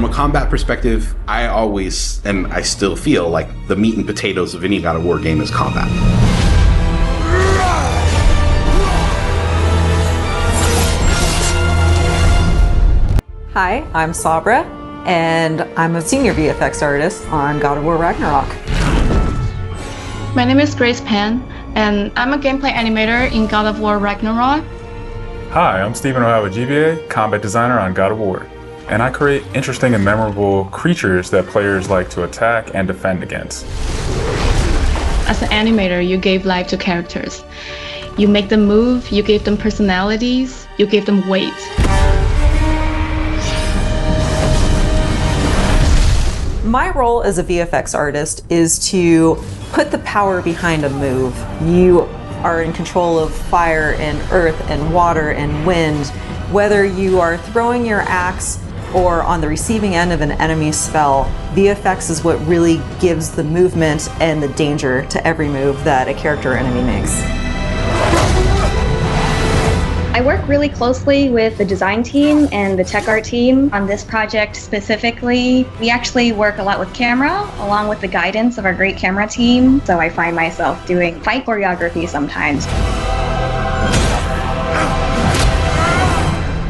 From a combat perspective, I always, and I still feel like the meat and potatoes of any God of War game is combat. Hi, I'm Sabra, and I'm a senior VFX artist on God of War Ragnarok. My name is Grace Pan, and I'm a gameplay animator in God of War Ragnarok. Hi, I'm Stephen O'Hara GBA, combat designer on God of War, and I create interesting and memorable creatures that players like to attack and defend against. As an animator, you gave life to characters. You make them move, you give them personalities, you give them weight. My role as a VFX artist is to put the power behind a move. You are in control of fire and earth and water and wind. Whether you are throwing your axe or on the receiving end of an enemy spell, VFX is what really gives the movement and the danger to every move that a character or enemy makes. I work really closely with the design team and the tech art team on this project specifically. We actually work a lot with camera, along with the guidance of our great camera team, so I find myself doing fight choreography sometimes.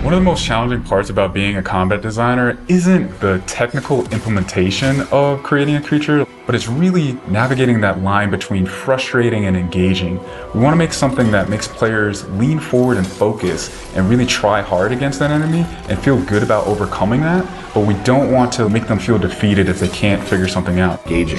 One of the most challenging parts about being a combat designer isn't the technical implementation of creating a creature, but it's really navigating that line between frustrating and engaging. We want to make something that makes players lean forward and focus and really try hard against an enemy and feel good about overcoming that, but we don't want to make them feel defeated if they can't figure something out. Engaging.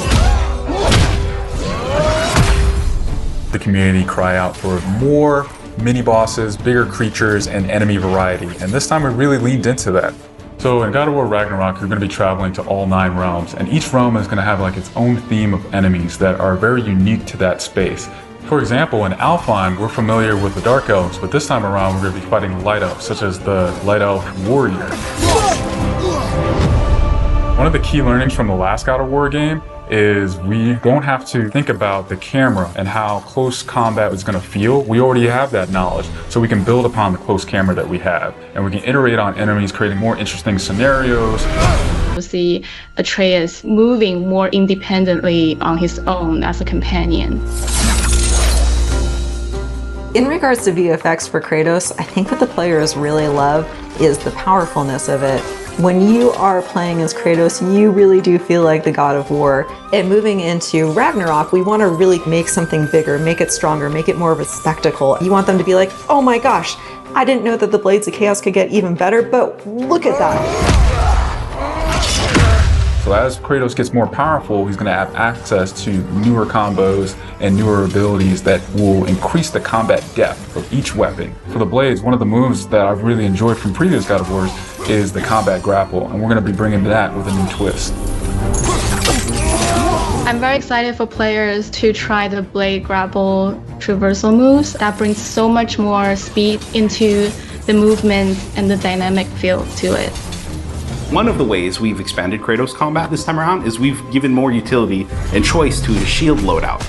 The community cry out for more mini bosses, bigger creatures, and enemy variety, and this time we really leaned into that. So in God of War Ragnarok, you're going to be traveling to all 9 realms, and each realm is going to have like its own theme of enemies that are very unique to that space. For example, in Alfheim, we're familiar with the Dark Elves, but this time around we're going to be fighting the Light Elves, such as the Light Elf Warrior. One of the key learnings from the last God of War game is we don't have to think about the camera and how close combat is going to feel. We already have that knowledge, so we can build upon the close camera that we have, and we can iterate on enemies, creating more interesting scenarios. You see Atreus moving more independently on his own as a companion. In regards to VFX for Kratos, I think what the players really love is the powerfulness of it. When you are playing as Kratos, you really do feel like the God of War. And moving into Ragnarok, we want to really make something bigger, make it stronger, make it more of a spectacle. You want them to be like, oh my gosh, I didn't know that the Blades of Chaos could get even better, but look at that. So as Kratos gets more powerful, he's going to have access to newer combos and newer abilities that will increase the combat depth of each weapon. For the Blades, one of the moves that I've really enjoyed from previous God of Wars is the combat grapple, and we're going to be bringing that with a new twist. I'm very excited for players to try the blade grapple traversal moves. That brings so much more speed into the movement and the dynamic feel to it. One of the ways we've expanded Kratos combat this time around is we've given more utility and choice to his shield loadout.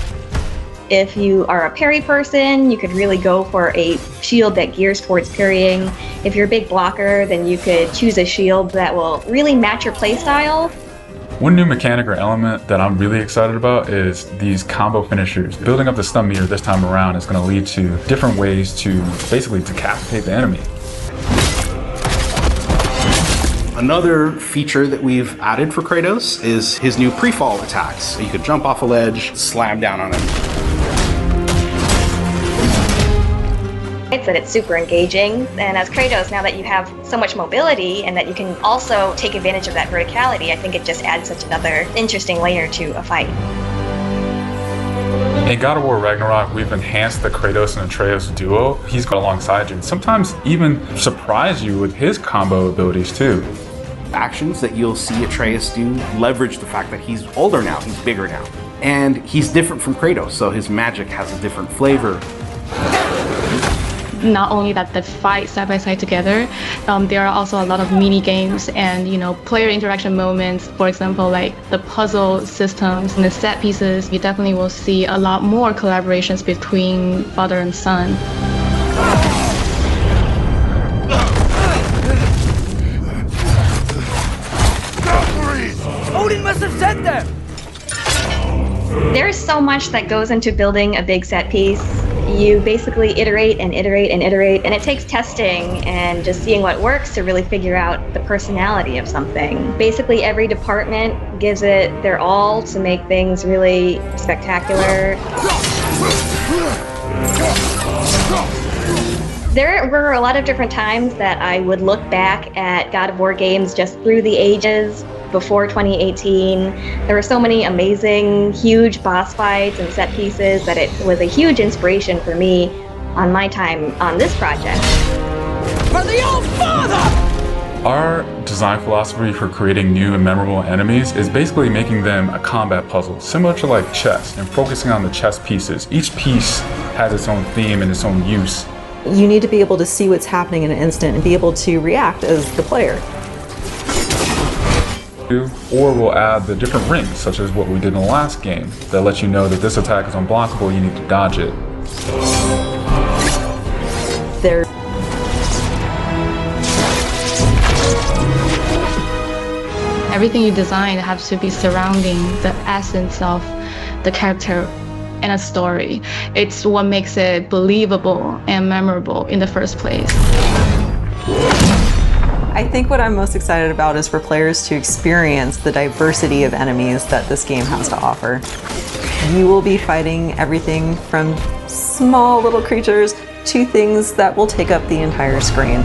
If you are a parry person, you could really go for a shield that gears towards parrying. If you're a big blocker, then you could choose a shield that will really match your playstyle. One new mechanic or element that I'm really excited about is these combo finishers. Building up the stun meter this time around is going to lead to different ways to basically decapitate the enemy. Another feature that we've added for Kratos is his new pre-fall attacks. You could jump off a ledge, slam down on him. That it's super engaging, and as Kratos, now that you have so much mobility and that you can also take advantage of that verticality, I think it just adds such another interesting layer to a fight. In God of War Ragnarok, we've enhanced the Kratos and Atreus duo. He's got alongside you, and sometimes even surprise you with his combo abilities too. Actions that you'll see Atreus do leverage the fact that he's older now, he's bigger now. And he's different from Kratos, so his magic has a different flavor. Not only that they fight side by side together, there are also a lot of mini games and player interaction moments. For example, like the puzzle systems and the set pieces. You definitely will see a lot more collaborations between father and son. so much that goes into building a big set piece. You basically iterate and iterate and iterate, and it takes testing and just seeing what works to really figure out the personality of something. Basically, every department gives it their all to make things really spectacular. There were a lot of different times that I would look back at God of War games just through the ages before 2018. There were so many amazing, huge boss fights and set pieces that it was a huge inspiration for me on my time on this project. For the old father! Our design philosophy for creating new and memorable enemies is basically making them a combat puzzle, similar to like chess, and focusing on the chess pieces. Each piece has its own theme and its own use. You need to be able to see what's happening in an instant and be able to react as the player. Or we'll add the different rings, such as what we did in the last game, that lets you know that this attack is unblockable, you need to dodge it. There. Everything you design has to be surrounding the essence of the character and a story. It's what makes it believable and memorable in the first place. I think what I'm most excited about is for players to experience the diversity of enemies that this game has to offer. You will be fighting everything from small little creatures to things that will take up the entire screen.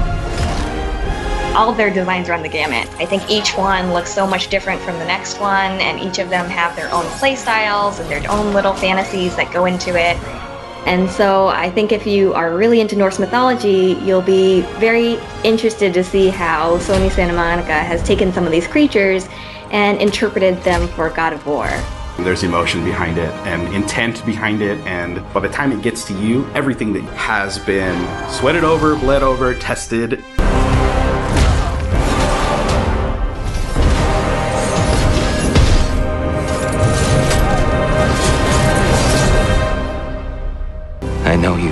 All of their designs run the gamut. I think each one looks so much different from the next one, and each of them have their own play styles and their own little fantasies that go into it. And so I think if you are really into Norse mythology, you'll be very interested to see how Sony Santa Monica has taken some of these creatures and interpreted them for God of War. There's emotion behind it and intent behind it, and by the time it gets to you, everything that has been sweated over, bled over, tested. I know you.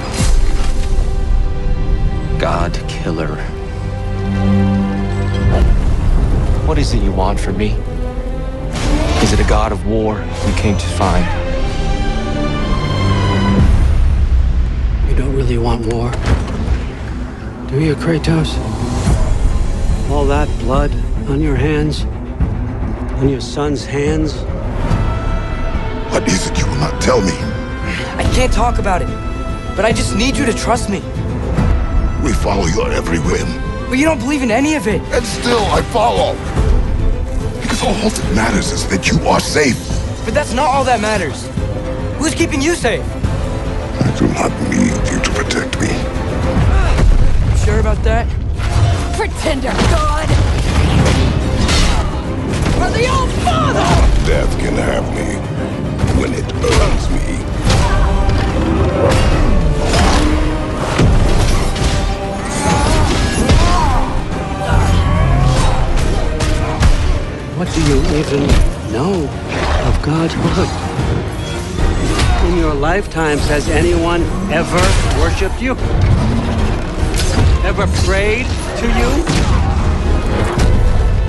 God Killer. What is it you want from me? Is it a god of war you came to find? You don't really want war, do you, Kratos? All that blood on your hands? On your son's hands? What is it you will not tell me? I can't talk about it, but I just need you to trust me. We follow your every whim. But you don't believe in any of it. And still I follow. Because all that matters is that you are safe. But that's not all that matters. Who's keeping you safe? I do not need you to protect me. You sure about that? Pretender god! For the old father! Death can have me when it earns me. What do you even know of godhood? In your lifetimes, has anyone ever worshipped you? Ever prayed to you?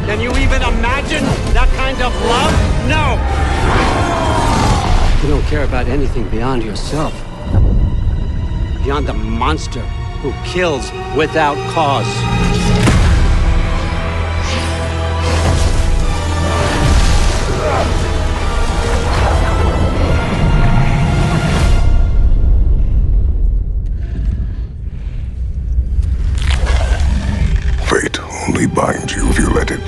Can you even imagine that kind of love? No! You don't care about anything beyond yourself. Beyond the monster who kills without cause. Fate only binds you if you let it.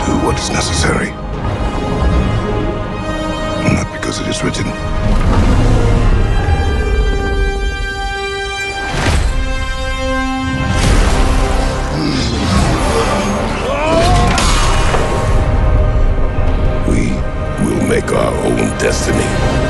Do what is necessary. Not because it is written. We will make our own destiny.